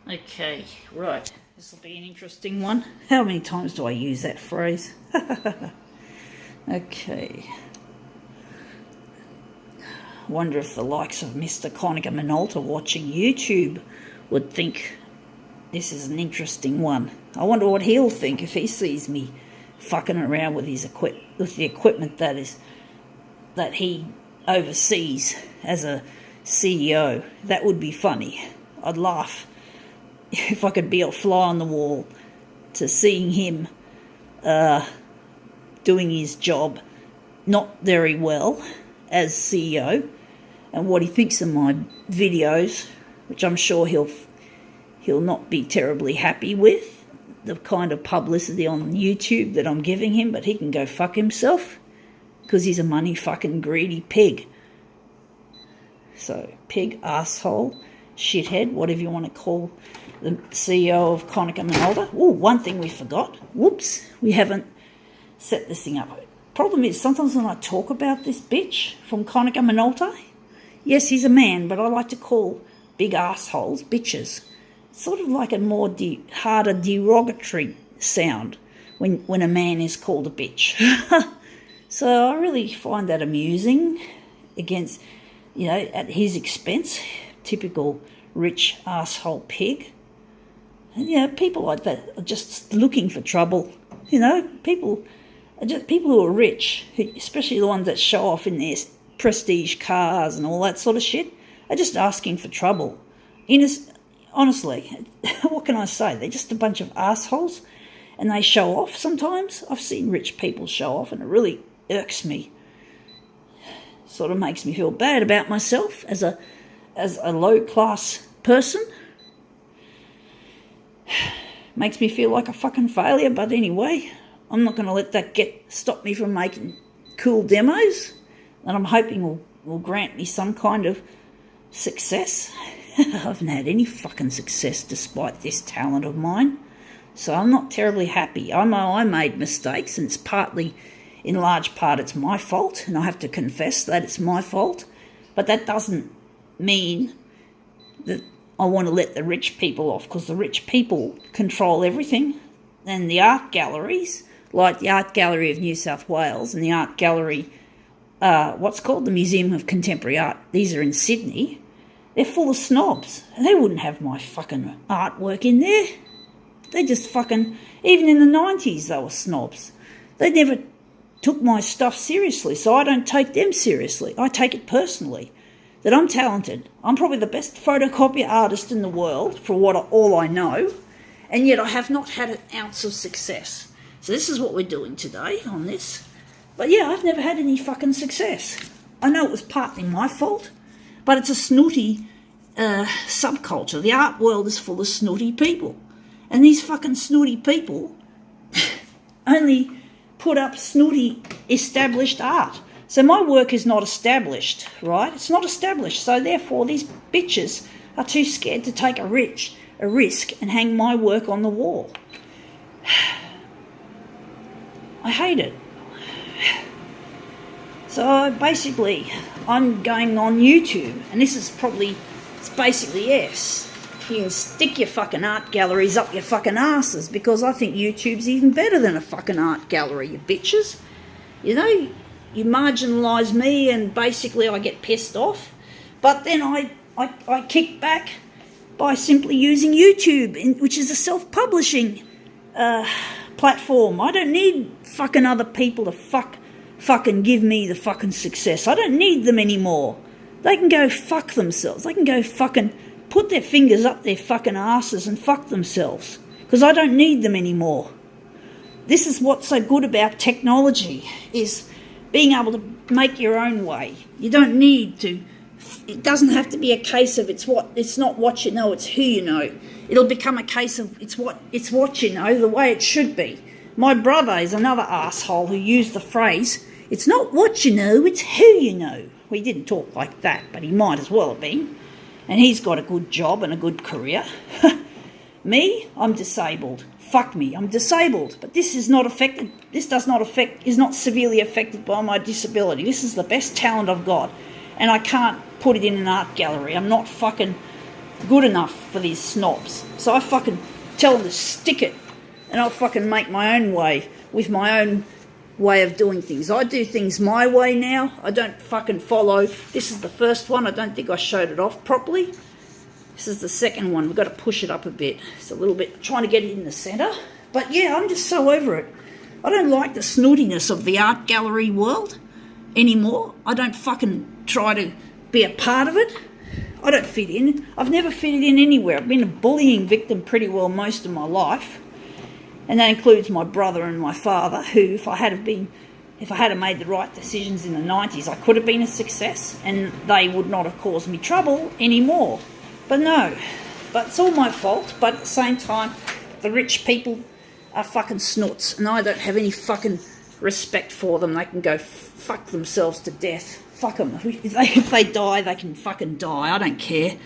Okay, right. This will be an interesting one. How many times do I use that phrase? Okay. Wonder if the likes of Mr. Conica Minolta watching YouTube would think this is an interesting one. I wonder what he'll think if he sees me fucking around with the equipment that he oversees as a CEO. That would be funny. I'd laugh if I could be a fly on the wall to seeing him doing his job not very well as CEO, and what he thinks of my videos, which I'm sure he'll not be terribly happy with, the kind of publicity on YouTube that I'm giving him, but he can go fuck himself because he's a money fucking greedy pig. So, pig, asshole, shithead, whatever you want to call the CEO of Conica Minolta. Oh, one thing we forgot. Whoops, we haven't set this thing up. Problem is, sometimes when I talk about this bitch from Conica Minolta, yes, he's a man, but I like to call big assholes bitches. It's sort of like a more harder derogatory sound when a man is called a bitch. So I really find that amusing against, at his expense, typical rich asshole pig. And, people like that are just looking for trouble. People who are rich, especially the ones that show off in their prestige cars and all that sort of shit, are just asking for trouble. Honestly, what can I say? They're just a bunch of assholes, and they show off sometimes. I've seen rich people show off, and it really irks me. Sort of makes me feel bad about myself as a low-class person. Makes me feel like a fucking failure, but anyway, I'm not going to let that stop me from making cool demos that I'm hoping will grant me some kind of success. I haven't had any fucking success despite this talent of mine, so I'm not terribly happy. I know I made mistakes, and in large part, it's my fault, and I have to confess that it's my fault, but that doesn't mean that I want to let the rich people off, because the rich people control everything, and the art galleries, like the Art Gallery of New South Wales and the Art Gallery, the Museum of Contemporary Art, these are in Sydney, they're full of snobs, and they wouldn't have my fucking artwork in there. They just even in the 90s they were snobs. They never took my stuff seriously, so I don't take them seriously. I take it personally that I'm talented. I'm probably the best photocopier artist in the world for all I know, and yet I have not had an ounce of success. So this is what we're doing today on this. But yeah, I've never had any fucking success. I know it was partly my fault, but it's a snooty subculture. The art world is full of snooty people. And these fucking snooty people only put up snooty established art. So my work is not established, right? It's not established. So therefore these bitches are too scared to take a risk and hang my work on the wall. I hate it. So basically, I'm going on YouTube, and it's basically yes. You can stick your fucking art galleries up your fucking asses, because I think YouTube's even better than a fucking art gallery, you bitches. You marginalise me, and basically I get pissed off, but then I kick back by simply using YouTube, which is a self-publishing platform. I don't need fucking other people to fucking give me the fucking success. I don't need them anymore. They can go fuck themselves. They can go fucking put their fingers up their fucking asses and fuck themselves, because I don't need them anymore. This is what's so good about technology, is being able to make your own way. You don't need to. It doesn't have to be a case of it's not what you know, it's who you know. It'll become a case of it's what you know, the way it should be. My brother is another asshole who used the phrase, it's not what you know, it's who you know. Well, he didn't talk like that, but he might as well have been. And he's got a good job and a good career. Me, I'm disabled. Fuck me, I'm disabled. But this is not severely affected by my disability. This is the best talent I've got. And I can't put it in an art gallery. I'm not fucking good enough for these snobs. So I fucking tell them to stick it, and I'll fucking make my own way with my own way of doing things. I do things my way now. I don't fucking follow. This is the first one. I don't think I showed it off properly. This is the second one. We've got to push it up a bit. It's a little bit, trying to get it in the centre. But yeah, I'm just so over it. I don't like the snootiness of the art gallery world anymore. I don't fucking try to be a part of it. I don't fit in. I've never fitted in anywhere. I've been a bullying victim pretty well most of my life. And that includes my brother and my father, who, if I had made the right decisions in the 90s, I could have been a success, and they would not have caused me trouble anymore. But no, but it's all my fault. But at the same time, the rich people are fucking snoots, and I don't have any fucking respect for them. They can go fuck themselves to death. Fuck them. If they die, they can fucking die. I don't care.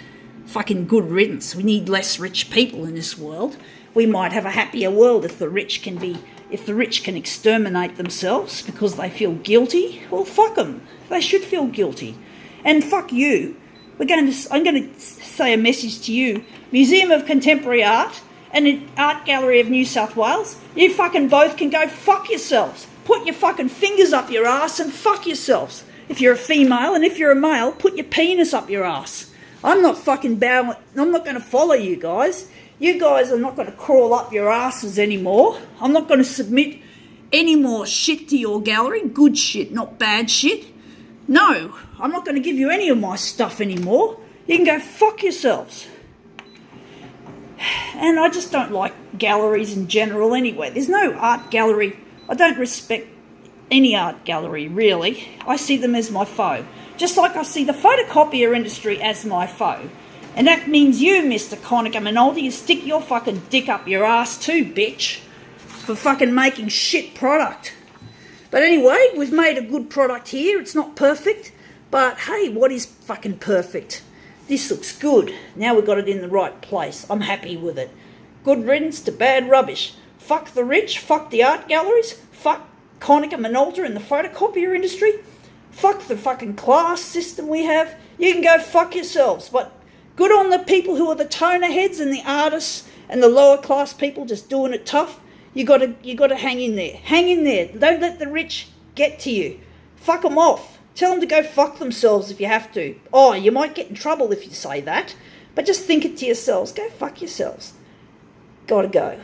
Fucking good riddance. We need less rich people in this world. We might have a happier world if the rich can exterminate themselves because they feel guilty. Well, fuck them. They should feel guilty. And fuck you. I'm going to say a message to you. Museum of Contemporary Art and the Art Gallery of New South Wales, you fucking both can go fuck yourselves. Put your fucking fingers up your ass and fuck yourselves. If you're a female, and if you're a male, put your penis up your ass. I'm not fucking bowing. I'm not going to follow you guys. You guys are not going to crawl up your asses anymore. I'm not going to submit any more shit to your gallery. Good shit, not bad shit. No, I'm not going to give you any of my stuff anymore. You can go fuck yourselves. And I just don't like galleries in general anyway. There's no art gallery. I don't respect any art gallery, really. I see them as my foe. Just like I see the photocopier industry as my foe. And that means you, Mr. Conica Minoldi, you stick your fucking dick up your ass too, bitch, for fucking making shit product. But anyway, we've made a good product here. It's not perfect, but hey, what is fucking perfect? This looks good. Now we've got it in the right place. I'm happy with it. Good riddance to bad rubbish. Fuck the rich, fuck the art galleries, fuck Conica Minolta and the photocopier industry, fuck the fucking class system we have. You can go fuck yourselves, but good on the people who are the toner heads and the artists and the lower class people just doing it tough. You got to hang in there. Hang in there. Don't let the rich get to you. Fuck them off. Tell them to go fuck themselves if you have to. Oh, you might get in trouble if you say that, but just think it to yourselves. Go fuck yourselves. Gotta go.